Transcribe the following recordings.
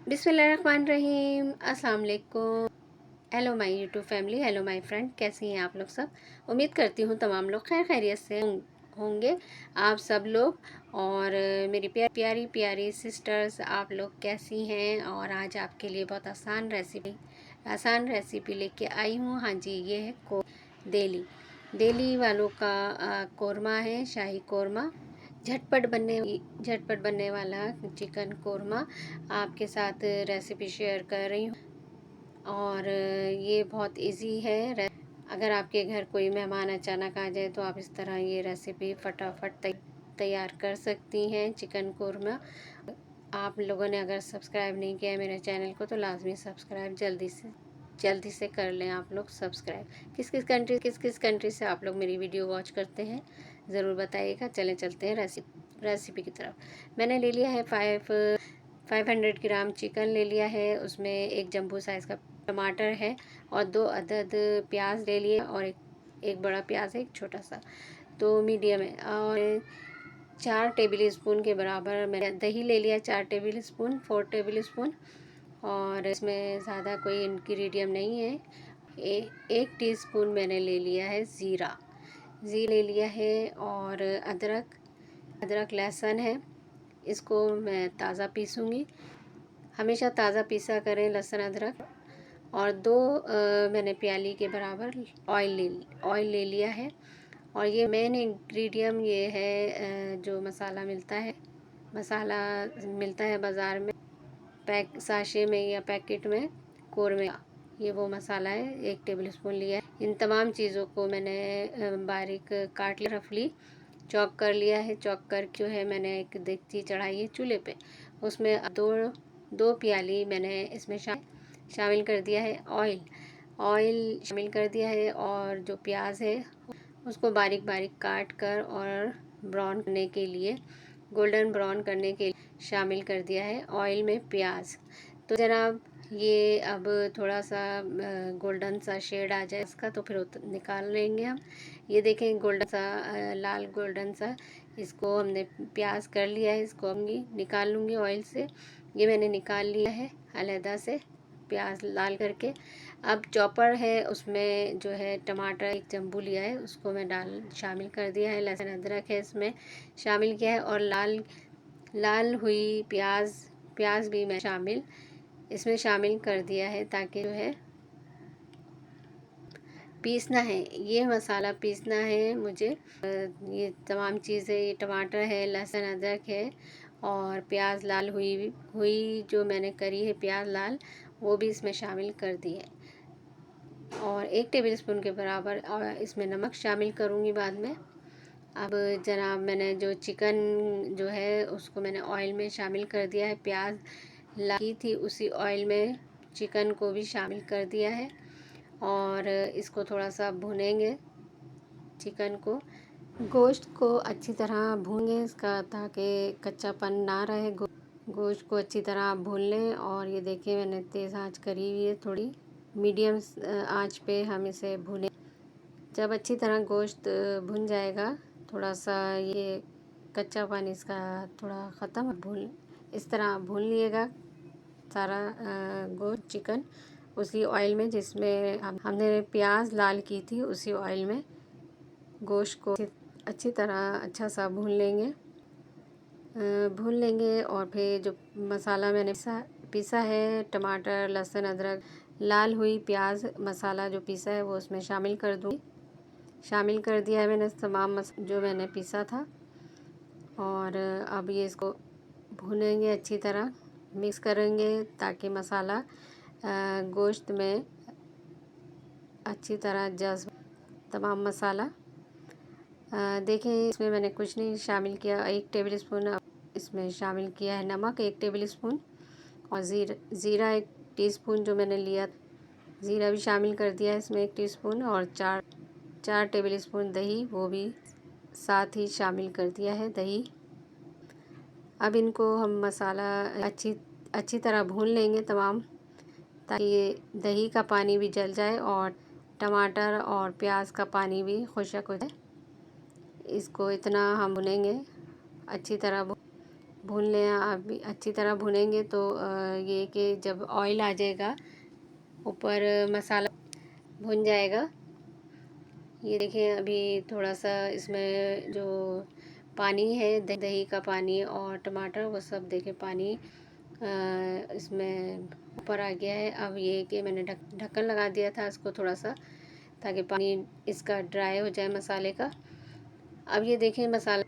बिस्मिल्लाहिर्रहमानिर्रहीम। अस्सलाम वालेकुम। Hello my YouTube family, hello my friend, कैसी हैं आप लोग सब। उम्मीद करती हूँ तमाम लोग खैर खैरियत से होंगे आप सब लोग। और मेरी प्यारी प्यारी सिस्टर्स, आप लोग कैसी हैं। और आज आपके लिए बहुत आसान रेसिपी लेके आई हूँ। हाँ जी, ये है देली देली वालों का कोरमा है, शाही कोरमा। झटपट बनने वाला चिकन कोरमा आपके साथ रेसिपी शेयर कर रही हूँ। और ये बहुत इजी है। अगर आपके घर कोई मेहमान अचानक आ जाए तो आप इस तरह ये रेसिपी फटाफट तैयार कर सकती हैं। चिकन कोरमा आप लोगों ने अगर सब्सक्राइब नहीं किया है मेरे चैनल को तो लाजमी सब्सक्राइब जल्दी से कर लें आप लोग सब्सक्राइब। किस किस कंट्री से आप लोग मेरी वीडियो वॉच करते हैं ज़रूर बताइएगा। चलते हैं रेसिपी की तरफ। मैंने ले लिया है 500 ग्राम चिकन ले लिया है। उसमें एक जंबू साइज़ का टमाटर है और 2 अदद प्याज ले लिए और एक बड़ा प्याज है, एक छोटा सा, तो मीडियम है। और 4 टेबल स्पून के बराबर मैंने दही ले लिया, 4 टेबल स्पून। और इसमें ज़्यादा कोई इंग्रेडिएंट नहीं है। 1 टीस्पून मैंने ले लिया है ज़ीरा ले लिया है। और अदरक लहसुन है, इसको मैं ताज़ा पीसूँगी। हमेशा ताज़ा पीसा करें लहसुन अदरक। और 2 मैंने प्याली के बराबर ऑयल ले लिया है। और ये मेन इंग्रेडिएंट ये है, जो मसाला मिलता है बाज़ार में, साशे में या पैकेट में, कोरमे का, ये वो मसाला है। 1 टेबल स्पून लिया है। इन तमाम चीज़ों को मैंने बारीक काट लिया, रफली चॉप कर लिया है। चॉप कर जो है मैंने एक देगची चढ़ाई है चूल्हे पे, उसमें दो प्याली मैंने इसमें शामिल कर दिया है ऑयल शामिल कर दिया है। और जो प्याज है उसको बारीक बारीक काट कर और गोल्डन ब्राउन करने के लिए शामिल कर दिया है ऑयल में प्याज। तो जनाब ये अब थोड़ा सा गोल्डन सा शेड आ जाए इसका तो फिर निकाल लेंगे हम। ये देखें गोल्डन सा, लाल गोल्डन सा, इसको हमने प्याज कर लिया है। इसको हम निकाल लूँगी ऑयल से। ये मैंने निकाल लिया है अलहदा से प्याज लाल करके। अब चॉपर है, उसमें जो है टमाटर 1 जम्बू लिया है, उसको मैं शामिल कर दिया है। लहसुन अदरक है इसमें शामिल किया है। और लाल हुई प्याज भी मैं इसमें शामिल कर दिया है, ताकि जो है पीसना है, ये मसाला पीसना है मुझे। ये तमाम चीज़ें, ये टमाटर है, लहसुन अदरक है और प्याज लाल हुई जो मैंने करी है प्याज लाल, वो भी इसमें शामिल कर दी है। और 1 टेबल स्पून के बराबर और इसमें नमक शामिल करूँगी बाद में। अब जनाब मैंने जो चिकन जो है उसको मैंने ऑयल में शामिल कर दिया है। प्याज की थी उसी ऑयल में चिकन को भी शामिल कर दिया है। और इसको थोड़ा सा भुनेंगे, चिकन को, गोश्त को अच्छी तरह भूनेंगे इसका, ताकि कच्चापन ना रहे। गोश्त को अच्छी तरह भून लें। और ये देखिए मैंने तेज़ आंच करी हुई है, थोड़ी मीडियम आंच पे हम इसे भूनें। जब अच्छी तरह गोश्त भुन जाएगा, थोड़ा सा ये कच्चापन इसका थोड़ा ख़त्म, इस तरह भून लिएगा सारा गोश्त चिकन उसी ऑयल में जिसमें हमने प्याज लाल की थी, उसी ऑयल में गोश्त को अच्छी तरह अच्छा सा भून लेंगे। और फिर जो मसाला मैंने पीसा है, टमाटर लहसुन अदरक लाल हुई प्याज मसाला जो पीसा है वो उसमें शामिल कर दिया है मैंने तमाम जो मैंने पीसा था। और अब ये इसको भूनेंगे, अच्छी तरह मिक्स करेंगे ताकि मसाला गोश्त में अच्छी तरह जज़्ब तमाम मसाला। देखें इसमें मैंने कुछ नहीं शामिल किया। 1 टेबल स्पून इसमें शामिल किया है नमक, 1 टेबल स्पून। और ज़ीरा 1 टीस्पून जो मैंने लिया, ज़ीरा भी शामिल कर दिया है इसमें 1 टीस्पून। और 4 टेबल स्पून दही, वो भी साथ ही शामिल कर दिया है दही। अब इनको हम मसाला अच्छी तरह भून लेंगे तमाम, ताकि दही का पानी भी जल जाए और टमाटर और प्याज का पानी भी खुश्क हो जाए। इसको इतना हम भुनेंगे, अच्छी तरह भून लें आप भी। अच्छी तरह भुनेंगे तो ये कि जब ऑयल आ जाएगा ऊपर मसाला भुन जाएगा। ये देखिए अभी थोड़ा सा इसमें जो पानी है, दही का पानी और टमाटर, वो सब देखिए पानी इसमें ऊपर आ गया है। अब ये कि मैंने ढक्कन लगा दिया था इसको थोड़ा सा, ताकि पानी इसका ड्राई हो जाए मसाले का। अब ये देखें मसाला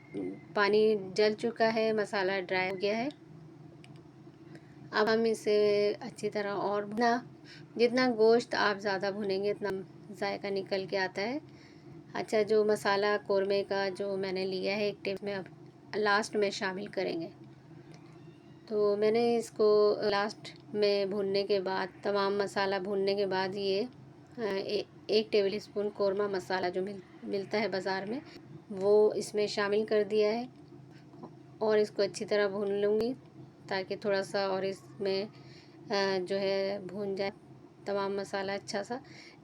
पानी जल चुका है, मसाला ड्राई हो गया है। अब हम इसे अच्छी तरह और भुना, जितना गोश्त आप ज़्यादा भुनेंगे इतना जायका निकल के आता है। अच्छा, जो मसाला कौरमे का जो मैंने लिया है एक टेबल में, अब लास्ट में शामिल करेंगे। तो मैंने इसको लास्ट में भूनने के बाद, तमाम मसाला भूनने के बाद, ये एक टेबल स्पून कौरमा मसाला जो मिलता है बाज़ार में, वो इसमें शामिल कर दिया है और इसको अच्छी तरह भून लूँगी, ताकि थोड़ा सा और इसमें जो है भून जाए तमाम मसाला अच्छा सा।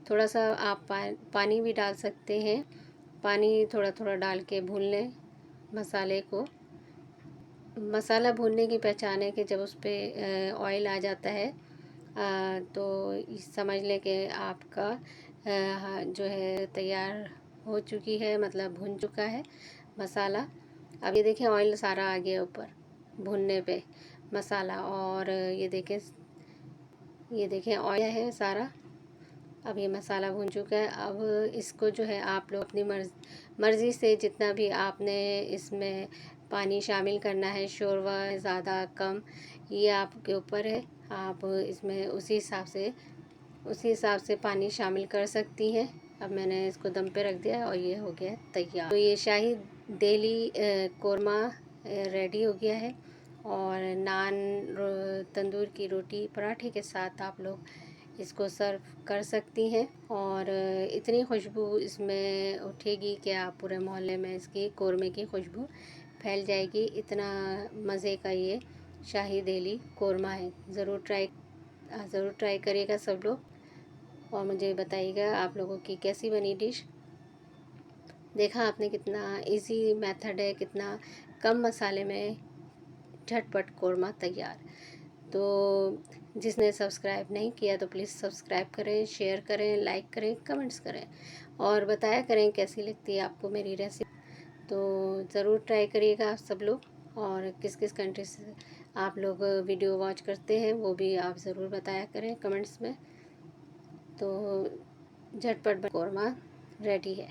थोड़ा सा आप पानी भी डाल सकते हैं, पानी थोड़ा थोड़ा डाल के भून लें मसाले को। मसाला भूनने की पहचान है कि जब उस पर ऑयल आ जाता है तो समझ लें कि आपका जो है तैयार हो चुकी है, मतलब भुन चुका है मसाला। अब ये देखें ऑयल सारा आ गया ऊपर भुनने पे मसाला, और ये देखें ऑयल है सारा। अब ये मसाला भुन चुका है। अब इसको जो है आप लोग अपनी मर्ज़ी से जितना भी आपने इसमें पानी शामिल करना है, शोरबा ज़्यादा कम, ये आपके ऊपर है। आप इसमें उसी हिसाब से पानी शामिल कर सकती हैं। अब मैंने इसको दम पे रख दिया और ये हो गया तैयार। तो ये शाही दिल्ली कौरमा रेडी हो गया है, और नान, तंदूर की रोटी, पराठे के साथ आप लोग इसको सर्व कर सकती हैं। और इतनी खुशबू इसमें उठेगी कि आप पूरे मोहल्ले में इसकी कौरमे की खुशबू फैल जाएगी। इतना मज़े का ये शाही दिल्ली कौरमा है। ज़रूर ट्राई करिएगा सब लोग, और मुझे बताइएगा आप लोगों की कैसी बनी डिश। देखा आपने कितना इजी मेथड है, कितना कम मसाले में झटपट कौरमा तैयार। तो जिसने सब्सक्राइब नहीं किया तो प्लीज़ सब्सक्राइब करें, शेयर करें, लाइक करें, कमेंट्स करें, और बताया करें कैसी लगती है आपको मेरी रेसिपी। तो ज़रूर ट्राई करिएगा आप सब लोग, और किस किस कंट्री से आप लोग वीडियो वॉच करते हैं वो भी आप ज़रूर बताया करें कमेंट्स में। तो झटपट कौरमा रेडी है।